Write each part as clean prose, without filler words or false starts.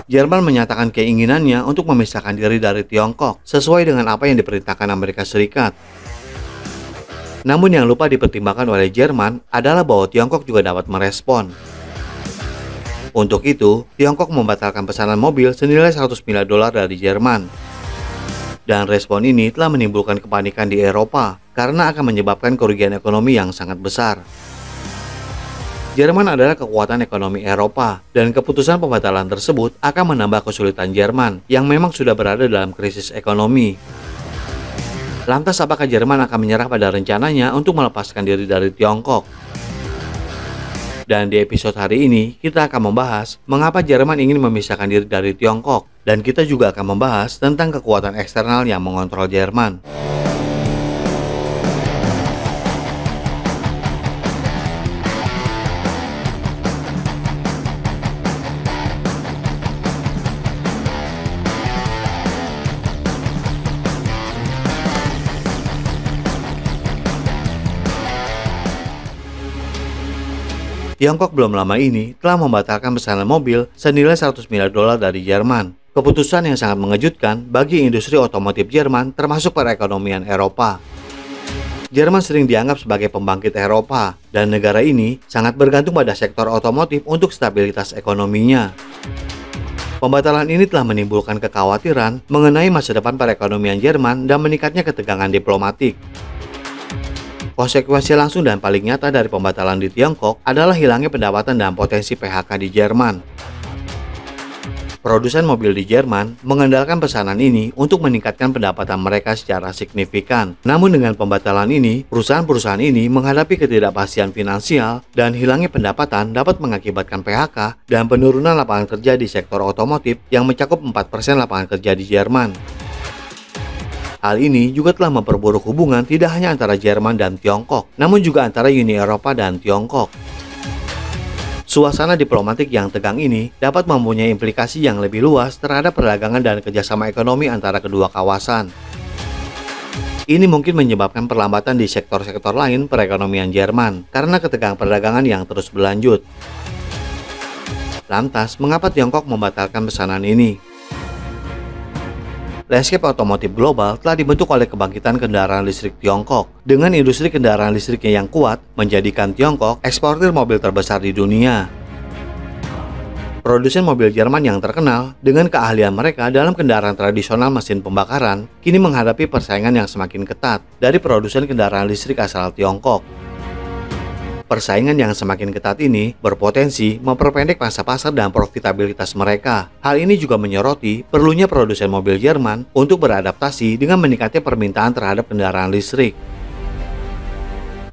Jerman menyatakan keinginannya untuk memisahkan diri dari Tiongkok sesuai dengan apa yang diperintahkan Amerika Serikat. Namun yang lupa dipertimbangkan oleh Jerman adalah bahwa Tiongkok juga dapat merespon. Untuk itu, Tiongkok membatalkan pesanan mobil senilai 100 miliar dolar dari Jerman. Dan respon ini telah menimbulkan kepanikan di Eropa karena akan menyebabkan kerugian ekonomi yang sangat besar. Jerman adalah kekuatan ekonomi Eropa, dan keputusan pembatalan tersebut akan menambah kesulitan Jerman yang memang sudah berada dalam krisis ekonomi. Lantas apakah Jerman akan menyerah pada rencananya untuk melepaskan diri dari Tiongkok? Dan di episode hari ini, kita akan membahas mengapa Jerman ingin memisahkan diri dari Tiongkok, dan kita juga akan membahas tentang kekuatan eksternal yang mengontrol Jerman. Tiongkok belum lama ini telah membatalkan pesanan mobil senilai 100 miliar dolar dari Jerman. Keputusan yang sangat mengejutkan bagi industri otomotif Jerman termasuk perekonomian Eropa. Jerman sering dianggap sebagai pembangkit Eropa, dan negara ini sangat bergantung pada sektor otomotif untuk stabilitas ekonominya. Pembatalan ini telah menimbulkan kekhawatiran mengenai masa depan perekonomian Jerman dan meningkatnya ketegangan diplomatik. Konsekuensi langsung dan paling nyata dari pembatalan di Tiongkok adalah hilangnya pendapatan dan potensi PHK di Jerman. Produsen mobil di Jerman mengandalkan pesanan ini untuk meningkatkan pendapatan mereka secara signifikan. Namun dengan pembatalan ini, perusahaan-perusahaan ini menghadapi ketidakpastian finansial dan hilangnya pendapatan dapat mengakibatkan PHK dan penurunan lapangan kerja di sektor otomotif yang mencakup 4% lapangan kerja di Jerman. Hal ini juga telah memperburuk hubungan tidak hanya antara Jerman dan Tiongkok, namun juga antara Uni Eropa dan Tiongkok. Suasana diplomatik yang tegang ini dapat mempunyai implikasi yang lebih luas terhadap perdagangan dan kerjasama ekonomi antara kedua kawasan. Ini mungkin menyebabkan perlambatan di sektor-sektor lain perekonomian Jerman karena ketegangan perdagangan yang terus berlanjut. Lantas, mengapa Tiongkok membatalkan pesanan ini? Landscape otomotif global telah dibentuk oleh kebangkitan kendaraan listrik Tiongkok. Dengan industri kendaraan listriknya yang kuat, menjadikan Tiongkok eksportir mobil terbesar di dunia. Produsen mobil Jerman yang terkenal dengan keahlian mereka dalam kendaraan tradisional mesin pembakaran, kini menghadapi persaingan yang semakin ketat dari produsen kendaraan listrik asal Tiongkok. Persaingan yang semakin ketat ini berpotensi memperpendek masa pasar dan profitabilitas mereka. Hal ini juga menyoroti perlunya produsen mobil Jerman untuk beradaptasi dengan meningkatnya permintaan terhadap kendaraan listrik.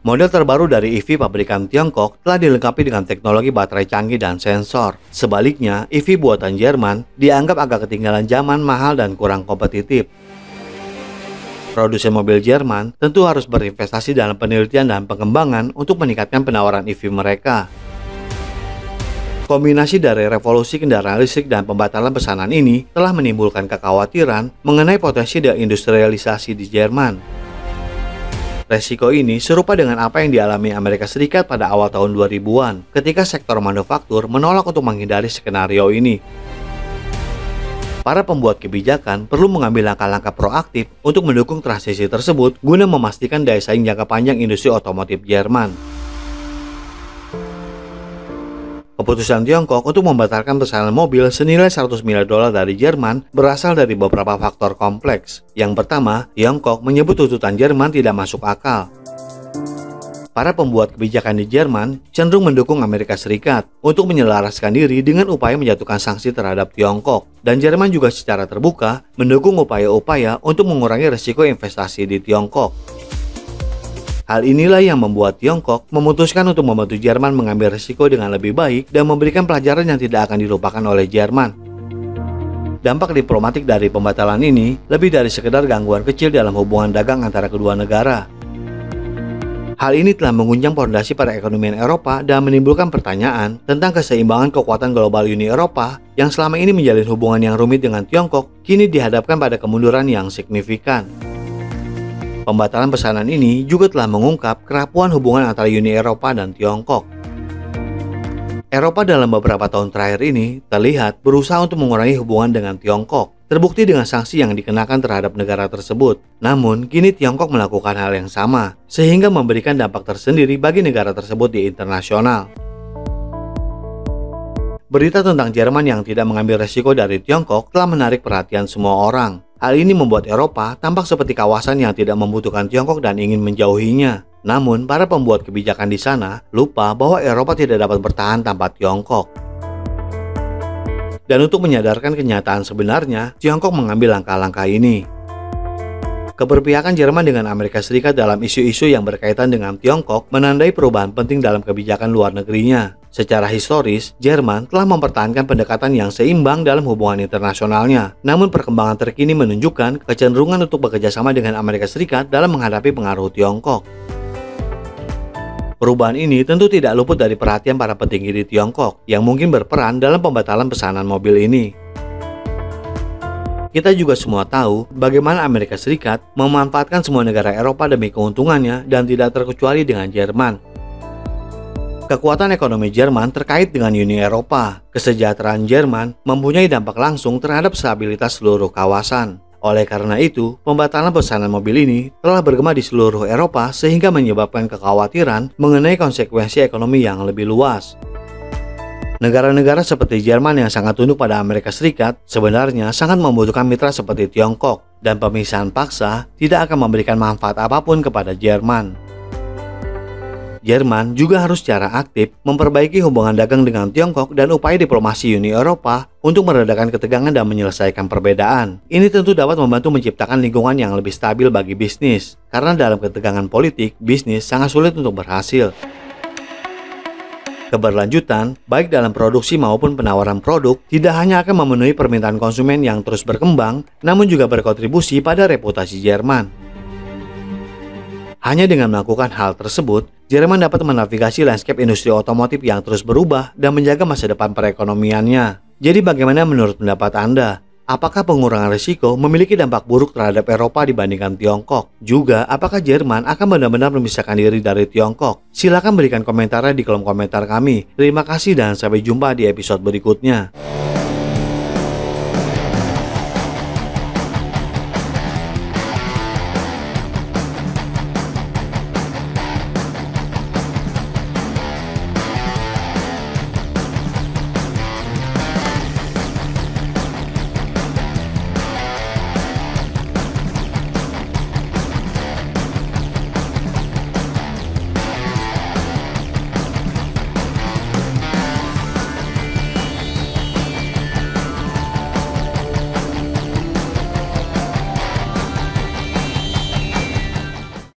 Model terbaru dari EV pabrikan Tiongkok telah dilengkapi dengan teknologi baterai canggih dan sensor. Sebaliknya, EV buatan Jerman dianggap agak ketinggalan zaman, mahal, dan kurang kompetitif. Produsen mobil Jerman tentu harus berinvestasi dalam penelitian dan pengembangan untuk meningkatkan penawaran EV mereka. Kombinasi dari revolusi kendaraan listrik dan pembatalan pesanan ini telah menimbulkan kekhawatiran mengenai potensi deindustrialisasi di Jerman. Resiko ini serupa dengan apa yang dialami Amerika Serikat pada awal tahun 2000-an ketika sektor manufaktur menolak untuk menghindari skenario ini. Para pembuat kebijakan perlu mengambil langkah-langkah proaktif untuk mendukung transisi tersebut guna memastikan daya saing jangka panjang industri otomotif Jerman. Keputusan Tiongkok untuk membatalkan pesanan mobil senilai 100 miliar dolar dari Jerman berasal dari beberapa faktor kompleks. Yang pertama, Tiongkok menyebut tuntutan Jerman tidak masuk akal. Para pembuat kebijakan di Jerman cenderung mendukung Amerika Serikat untuk menyelaraskan diri dengan upaya menjatuhkan sanksi terhadap Tiongkok. Dan Jerman juga secara terbuka mendukung upaya-upaya untuk mengurangi risiko investasi di Tiongkok. Hal inilah yang membuat Tiongkok memutuskan untuk membantu Jerman mengambil risiko dengan lebih baik dan memberikan pelajaran yang tidak akan dilupakan oleh Jerman. Dampak diplomatik dari pembatalan ini lebih dari sekedar gangguan kecil dalam hubungan dagang antara kedua negara. Hal ini telah mengunjang fondasi perekonomian Eropa dan menimbulkan pertanyaan tentang keseimbangan kekuatan global Uni Eropa yang selama ini menjalin hubungan yang rumit dengan Tiongkok, kini dihadapkan pada kemunduran yang signifikan. Pembatalan pesanan ini juga telah mengungkap kerapuan hubungan antara Uni Eropa dan Tiongkok. Eropa dalam beberapa tahun terakhir ini terlihat berusaha untuk mengurangi hubungan dengan Tiongkok, terbukti dengan sanksi yang dikenakan terhadap negara tersebut. Namun, kini Tiongkok melakukan hal yang sama, sehingga memberikan dampak tersendiri bagi negara tersebut di internasional. Berita tentang Jerman yang tidak mengambil resiko dari Tiongkok telah menarik perhatian semua orang. Hal ini membuat Eropa tampak seperti kawasan yang tidak membutuhkan Tiongkok dan ingin menjauhinya. Namun, para pembuat kebijakan di sana lupa bahwa Eropa tidak dapat bertahan tanpa Tiongkok. Dan untuk menyadarkan kenyataan sebenarnya, Tiongkok mengambil langkah-langkah ini. Keberpihakan Jerman dengan Amerika Serikat dalam isu-isu yang berkaitan dengan Tiongkok menandai perubahan penting dalam kebijakan luar negerinya. Secara historis, Jerman telah mempertahankan pendekatan yang seimbang dalam hubungan internasionalnya. Namun perkembangan terkini menunjukkan kecenderungan untuk bekerjasama dengan Amerika Serikat dalam menghadapi pengaruh Tiongkok. Perubahan ini tentu tidak luput dari perhatian para petinggi di Tiongkok yang mungkin berperan dalam pembatalan pesanan mobil ini. Kita juga semua tahu bagaimana Amerika Serikat memanfaatkan semua negara Eropa demi keuntungannya dan tidak terkecuali dengan Jerman. Kekuatan ekonomi Jerman terkait dengan Uni Eropa. Kesejahteraan Jerman mempunyai dampak langsung terhadap stabilitas seluruh kawasan. Oleh karena itu, pembatalan pesanan mobil ini telah bergema di seluruh Eropa sehingga menyebabkan kekhawatiran mengenai konsekuensi ekonomi yang lebih luas. Negara-negara seperti Jerman yang sangat tunduk pada Amerika Serikat sebenarnya sangat membutuhkan mitra seperti Tiongkok, dan pemisahan paksa tidak akan memberikan manfaat apapun kepada Jerman. Jerman juga harus secara aktif memperbaiki hubungan dagang dengan Tiongkok dan upaya diplomasi Uni Eropa untuk meredakan ketegangan dan menyelesaikan perbedaan. Ini tentu dapat membantu menciptakan lingkungan yang lebih stabil bagi bisnis, karena dalam ketegangan politik, bisnis sangat sulit untuk berhasil. Keberlanjutan, baik dalam produksi maupun penawaran produk, tidak hanya akan memenuhi permintaan konsumen yang terus berkembang, namun juga berkontribusi pada reputasi Jerman. Hanya dengan melakukan hal tersebut, Jerman dapat menavigasi landscape industri otomotif yang terus berubah dan menjaga masa depan perekonomiannya. Jadi bagaimana menurut pendapat Anda? Apakah pengurangan risiko memiliki dampak buruk terhadap Eropa dibandingkan Tiongkok? Juga, apakah Jerman akan benar-benar memisahkan diri dari Tiongkok? Silakan berikan komentarnya di kolom komentar kami. Terima kasih dan sampai jumpa di episode berikutnya.